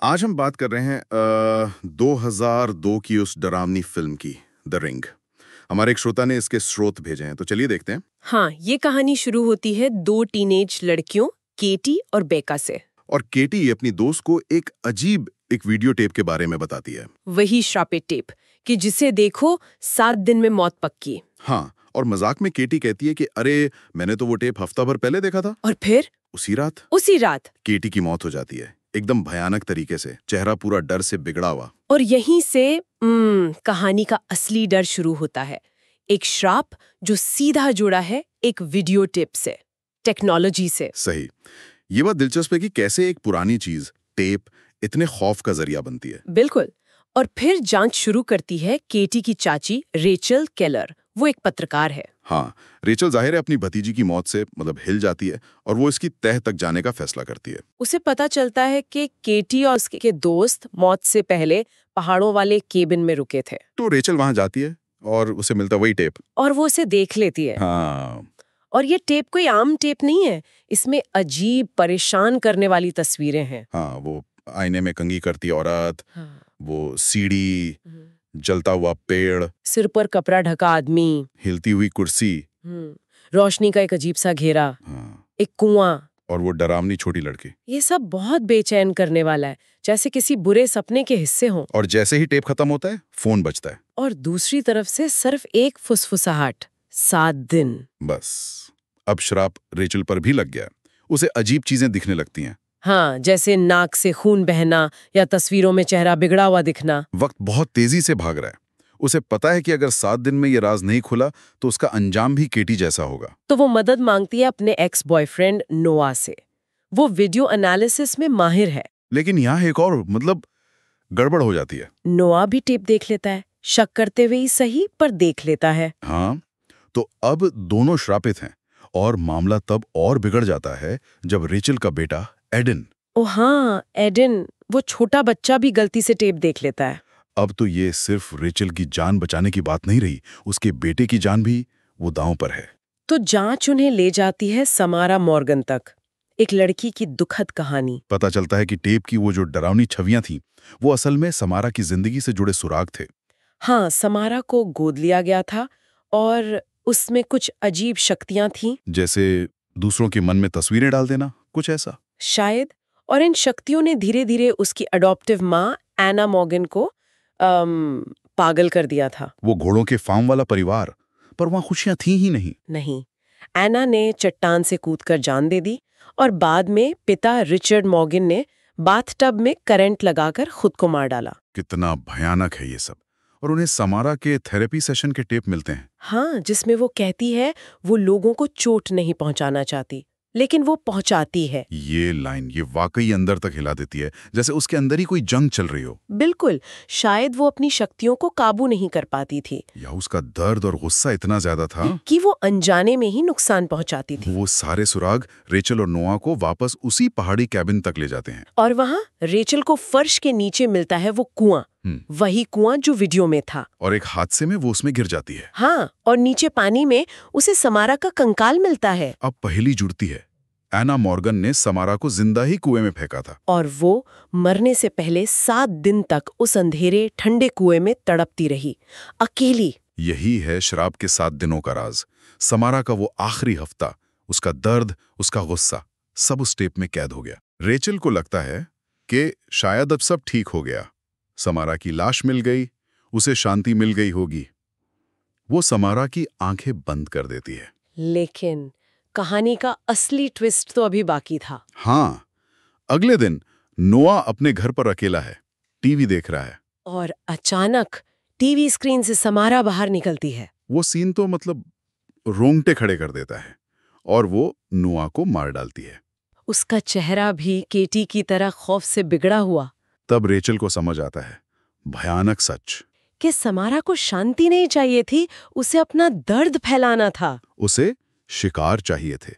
आज हम बात कर रहे हैं 2002 की उस डरावनी फिल्म की, द रिंग। हमारे एक श्रोता ने इसके स्रोत भेजे हैं, तो चलिए देखते हैं। हाँ, ये कहानी शुरू होती है दो टीनेज लड़कियों केटी और बेका से। और केटी अपनी दोस्त को एक अजीब एक वीडियो टेप के बारे में बताती है। वही श्रापित टेप कि जिसे देखो 7 दिन में मौत पक्की। हाँ, और मजाक में केटी कहती है कि अरे मैंने तो वो टेप हफ्ता भर पहले देखा था। और फिर उसी रात केटी की मौत हो जाती है, एकदम भयानक तरीके से, चेहरा पूरा डर से बिगड़ा हुआ। और यहीं से कहानी का असली डर शुरू होता है। एक श्राप जो सीधा जुड़ा है एक वीडियो टेप से, टेक्नोलॉजी से। सही। ये बात दिलचस्प है कि कैसे एक पुरानी चीज, टेप, इतने खौफ का जरिया बनती है। बिल्कुल। और फिर जांच शुरू करती है केटी की चाची रेचल केलर। वो एक पत्रकार है। हाँ, रेचल जाहिर है अपनी भतीजी की मौत से हिल जाती है और वो इसकी तह तक जाने का फैसला करती है। उसे पता चलता है कि केटी और उसके दोस्त मौत से पहले पहाड़ों वाले केबिन में रुके थे। तो रेचल वहां जाती है और उसे मिलता वही टेप। और वो उसे देख लेती है। हाँ। और ये टेप कोई आम टेप नहीं है, इसमें अजीब परेशान करने वाली तस्वीरें हैं। हाँ, वो आईने में कंघी करती औरत, हाँ। वो सीढ़ी, जलता हुआ पेड़, सिर पर कपड़ा ढका आदमी, हिलती हुई कुर्सी, रोशनी का एक अजीब सा घेरा, हाँ, एक कुआं, और वो डरावनी छोटी लड़की। ये सब बहुत बेचैन करने वाला है, जैसे किसी बुरे सपने के हिस्से हों। और जैसे ही टेप खत्म होता है, फोन बजता है। और दूसरी तरफ से सिर्फ एक फुसफुसाहट, 7 दिन। बस अब श्राप रेचल पर भी लग गया। उसे अजीब चीजें दिखने लगती हैं। हाँ, जैसे नाक से खून बहना या तस्वीरों में चेहरा बिगड़ा हुआ दिखना। वक्त बहुत तेजी से भाग रहा है। उसे पता है कि अगर 7 दिन में ये राज नहीं खुला तो उसका अंजाम भी केटी जैसा होगा। तो वो मदद मांगती है अपने एक्स बॉयफ्रेंड नोआ से। वो वीडियो एनालिसिस में माहिर है। लेकिन यहाँ एक और गड़बड़ हो जाती है। नोआ भी टेप देख लेता है, शक करते हुए ही सही, पर देख लेता है। हाँ, तो अब दोनों श्रापित हैं और मामला तब और बिगड़ जाता है जब रेचल का बेटा एडन। ओ हाँ, एडन, वो छोटा बच्चा भी गलती से टेप देख लेता है। अब तो ये सिर्फ रेचल की जान बचाने की बात नहीं रही, उसके बेटे की जान भी वो दांव पर है। तो जांच उन्हें ले जाती है समारा मॉर्गन तक, एक लड़की की दुखद कहानी। पता चलता है कि टेप की वो जो डरावनी छवियां थीं, वो असल में समारा की जिंदगी से जुड़े सुराग थे। हाँ, समारा को गोद लिया गया था और उसमें कुछ अजीब शक्तियां थीं। जैसे दूसरों के मन में तस्वीरें डाल देना, कुछ ऐसा शायद। और इन शक्तियों ने धीरे धीरे उसकी अडॉप्टिव माँ एना मॉर्गन को पागल कर दिया था। वो घोड़ों के फार्म वाला परिवार, पर वहां खुशियां थी ही नहीं, एना ने चट्टान से कूदकर जान दे दी और बाद में पिता रिचर्ड मॉर्गन ने बाथटब में करंट लगाकर खुद को मार डाला। कितना भयानक है ये सब। और उन्हें समारा के थेरेपी सेशन के टेप मिलते हैं। हाँ, जिसमें वो कहती है वो लोगों को चोट नहीं पहुंचाना चाहती, लेकिन वो पहुंचाती है। ये लाइन ये वाकई अंदर तक हिला देती है, जैसे उसके अंदर ही कोई जंग चल रही हो। बिल्कुल। शायद वो अपनी शक्तियों को काबू नहीं कर पाती थी, या उसका दर्द और गुस्सा इतना ज्यादा था कि वो अनजाने में ही नुकसान पहुंचाती थी। वो सारे सुराग रेचल और नोआ को वापस उसी पहाड़ी कैबिन तक ले जाते हैं। और वहाँ रेचल को फर्श के नीचे मिलता है वो कुआं, वही कुआं जो वीडियो में था। और एक हादसे में वो उसमें गिर जाती है। हाँ, और नीचे पानी में उसे समारा का कंकाल मिलता है। अब पहेली जुड़ती है। एना मॉर्गन ने समारा को जिंदा ही कुएं में फेंका था, और वो मरने से पहले 7 दिन तक उस अंधेरे ठंडे कुएं में तड़पती रही, अकेली। यही है श्राप के 7 दिनों का राज। समारा का वो आखिरी हफ्ता, उसका दर्द, उसका गुस्सा, सब उस टेप में कैद हो गया। रेचल को लगता है कि शायद अब सब ठीक हो गया, समारा की लाश मिल गई, उसे शांति मिल गई होगी। वो समारा की आंखें बंद कर देती है। लेकिन कहानी का असली ट्विस्ट तो अभी बाकी था। हाँ, अगले दिन नोआ अपने घर पर अकेला है, टीवी देख रहा है। और अचानक टीवी स्क्रीन से समारा बाहर निकलती है। वो सीन तो रोंगटे खड़े कर देता है और वो नोआ को मार डालती है। उसका चेहरा भी केटी की तरह खौफ से बिगड़ा हुआ। तब रेचल को समझ आता है भयानक सच, कि समारा को शांति नहीं चाहिए थी, उसे अपना दर्द फैलाना था। उसे शिकार चाहिए थे।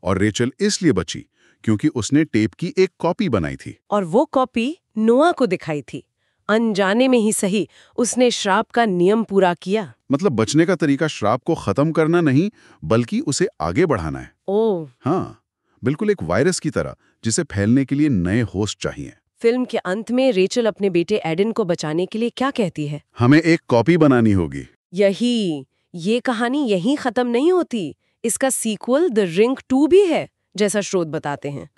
और रेचल इसलिए बची क्योंकि उसने टेप की एक कॉपी बनाई थी। और वो कॉपी नोआ को दिखाई थी। अनजाने में ही सही, उसने श्राप का नियम पूरा किया। बचने का तरीका श्राप को खत्म करना नहीं, बल्कि उसे आगे बढ़ाना है। ओह। हाँ, बिल्कुल एक वायरस की तरह, जिसे फैलने के लिए नए होस्ट चाहिए। फिल्म के अंत में रेचल अपने बेटे एडन को बचाने के लिए क्या कहती है? हमें एक कॉपी बनानी होगी। ये कहानी यहीं खत्म नहीं होती। इसका सीक्वल द रिंग 2 भी है, जैसा स्रोत बताते हैं।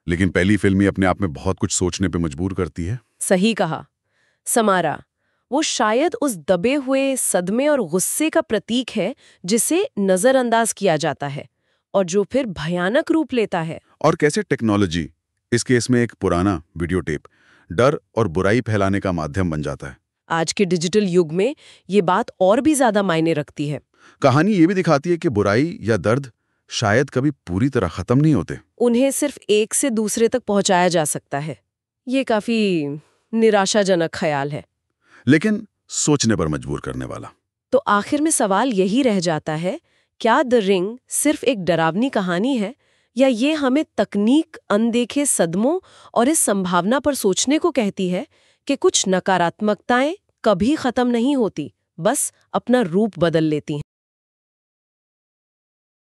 लेकिन पहली फिल्म ही अपने आप में बहुत कुछ सोचने पे मजबूर करती है। सही कहा। समारा, वो शायद उस दबे हुए सदमे और गुस्से का प्रतीक है जिसे नजरअंदाज किया जाता है और जो फिर भयानक रूप लेता है। और कैसे टेक्नोलॉजी, इस केस में एक पुराना वीडियो टेप, डर और बुराई फैलाने का माध्यम बन जाता है। आज के डिजिटल युग में ये बात और भी ज्यादा मायने रखती है। कहानी ये भी दिखाती है कि बुराई या दर्द शायद कभी पूरी तरह खत्म नहीं होते। उन्हें सिर्फ एक से दूसरे तक पहुंचाया जा सकता है। ये काफी निराशाजनक ख्याल है, लेकिन सोचने पर मजबूर करने वाला। तो आखिर में सवाल यही रह जाता है, क्या द रिंग सिर्फ एक डरावनी कहानी है या ये हमें तकनीक, अनदेखे सदमों और इस संभावना पर सोचने को कहती है कि कुछ नकारात्मकताएं कभी खत्म नहीं होती, बस अपना रूप बदल लेती हैं।